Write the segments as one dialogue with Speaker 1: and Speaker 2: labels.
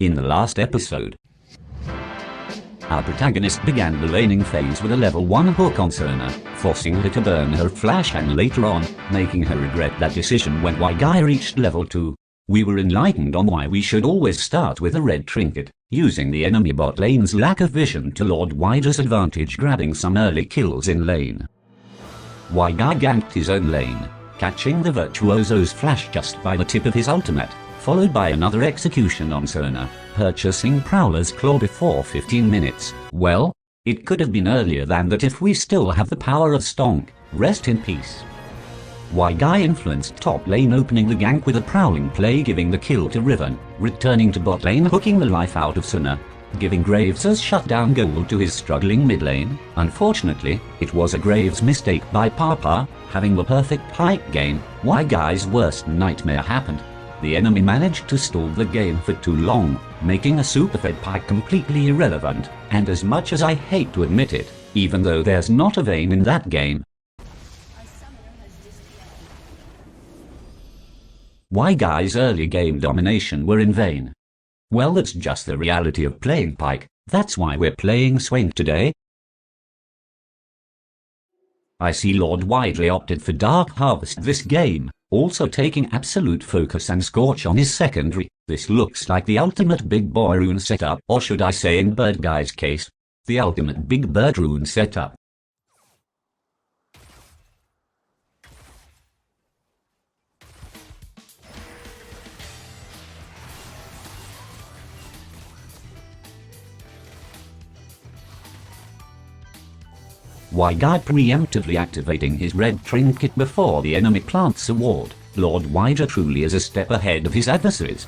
Speaker 1: In the last episode, our protagonist began the laning phase with a level 1 hook on Sona, forcing her to burn her flash and later on, making her regret that decision when WhyGuy reached level 2. We were enlightened on why we should always start with a red trinket, using the enemy bot lane's lack of vision to Lord WhyGuy's advantage, grabbing some early kills in lane. WhyGuy ganked his own lane, catching the virtuoso's flash just by the tip of his ultimate, followed by another execution on Sona, purchasing Prowler's Claw before 15 minutes. Well, it could have been earlier than that if we still have the power of Stonk. Rest in peace. WhyGuy influenced top lane, opening the gank with a prowling play, giving the kill to Riven, returning to bot lane, hooking the life out of Sona, giving Graves a shutdown goal to his struggling mid lane. Unfortunately, it was a Graves mistake by Papa, having the perfect pike game. WhyGuy's worst nightmare happened. The enemy managed to stall the game for too long, making a superfed pike completely irrelevant, and as much as I hate to admit it, even though there's not a Vayne in that game, WhyGuy's early game domination were in vain. Well, that's just the reality of playing pike. That's why we're playing Swain today. I see Lord WhyGuy opted for Dark Harvest this game, also taking Absolute Focus and Scorch on his secondary. This looks like the ultimate big boy rune setup, or should I say in WhyGuy's case, the ultimate big bird rune setup. WhyGuy preemptively activating his red trinket before the enemy plants a ward. Lord WhyGuy truly is a step ahead of his adversaries.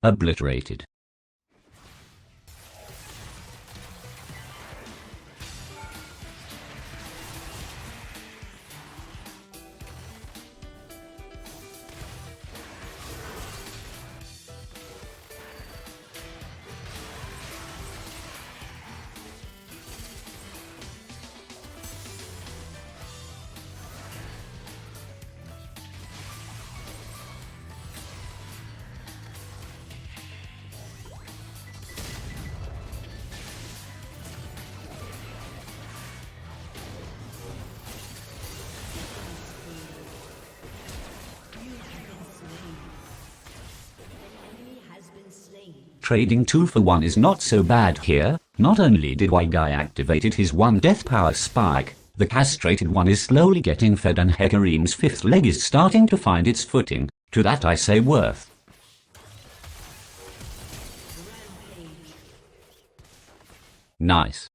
Speaker 1: Obliterated. Trading 2 for 1 is not so bad here. Not only did WhyGuy activated his 1 death power spike, the castrated one is slowly getting fed and Hecarim's 5th leg is starting to find its footing. To that I say worth. Nice.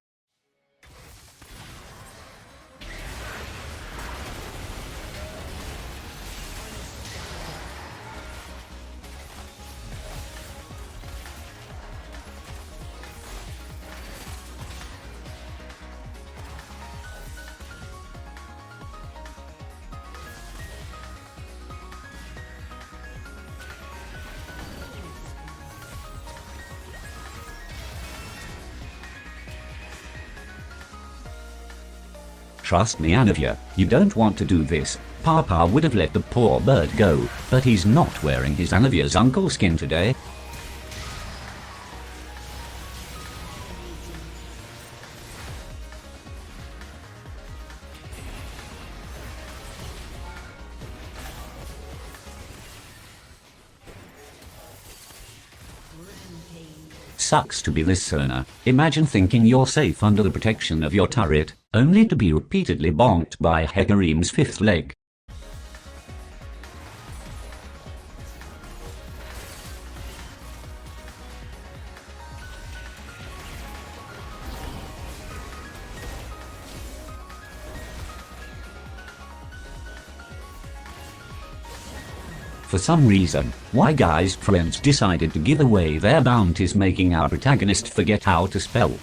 Speaker 1: Trust me, Anavia, you don't want to do this. Papa would have let the poor bird go, but he's not wearing his Anavia's uncle skin today. Sucks to be this Sona. Imagine thinking you're safe under the protection of your turret, only to be repeatedly bonked by Hecarim's 5th leg. For some reason, WhyGuy's friends decided to give away their bounties, making our protagonist forget how to spell.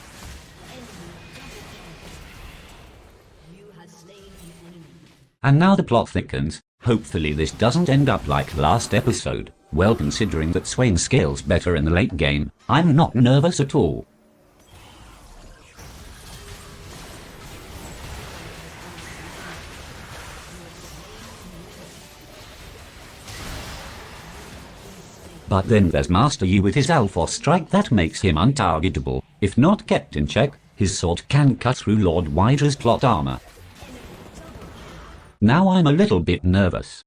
Speaker 1: And now the plot thickens. Hopefully this doesn't end up like last episode. Well, considering that Swain scales better in the late game, I'm not nervous at all. But then there's Master Yi with his Alpha strike that makes him untargetable. If not kept in check, his sword can cut through Lord WhyGuy's plot armor. Now I'm a little bit nervous.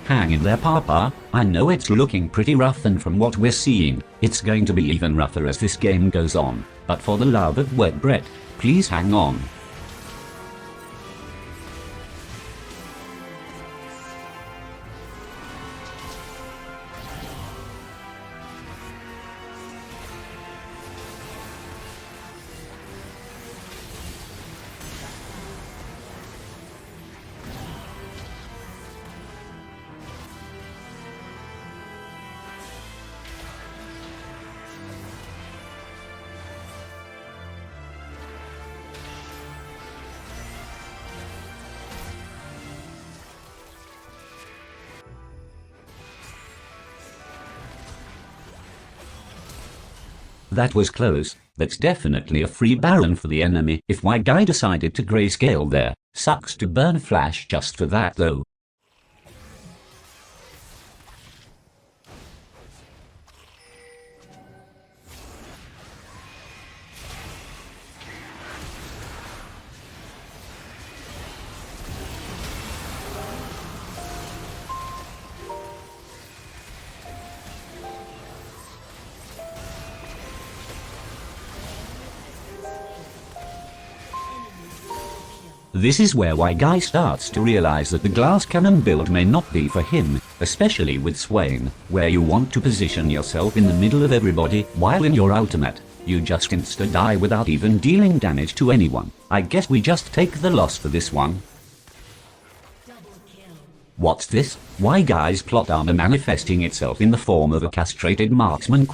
Speaker 1: Hang in there, Papa. I know it's looking pretty rough, and from what we're seeing, it's going to be even rougher as this game goes on. But for the love of wet bread, please hang on. That was close. That's definitely a free Baron for the enemy. If WhyGuy decided to grayscale there, sucks to burn Flash just for that though. This is where WhyGuy starts to realize that the glass cannon build may not be for him, especially with Swain, where you want to position yourself in the middle of everybody, while in your ultimate, you just insta-die without even dealing damage to anyone. I guess we just take the loss for this one. What's this? WhyGuy's plot armor manifesting itself in the form of a castrated marksman ?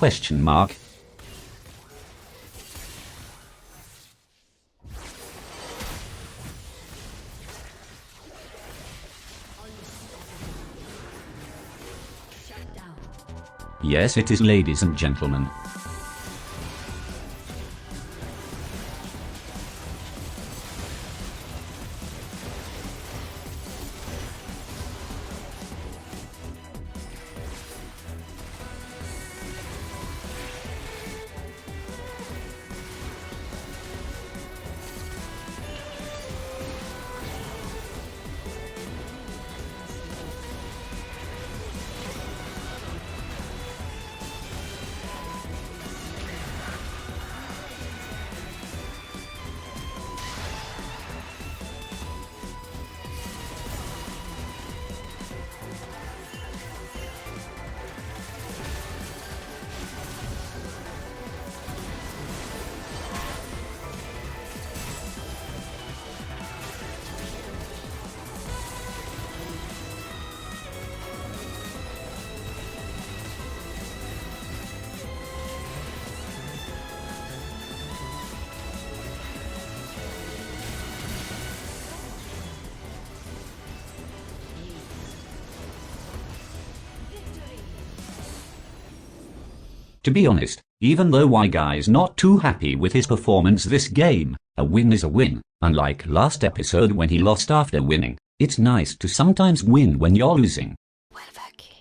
Speaker 1: Yes, it is, ladies and gentlemen. To be honest, even though WhyGuy is not too happy with his performance this game, a win is a win. Unlike last episode when he lost after winning, it's nice to sometimes win when you're losing. WhyGuy.